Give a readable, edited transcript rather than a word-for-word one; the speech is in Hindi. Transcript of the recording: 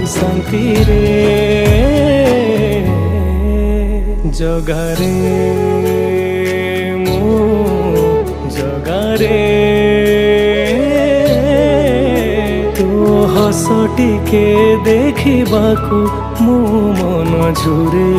शांति रे जगारे मु जगारे तो हस टिके देखिबाकू मो मन झुरे।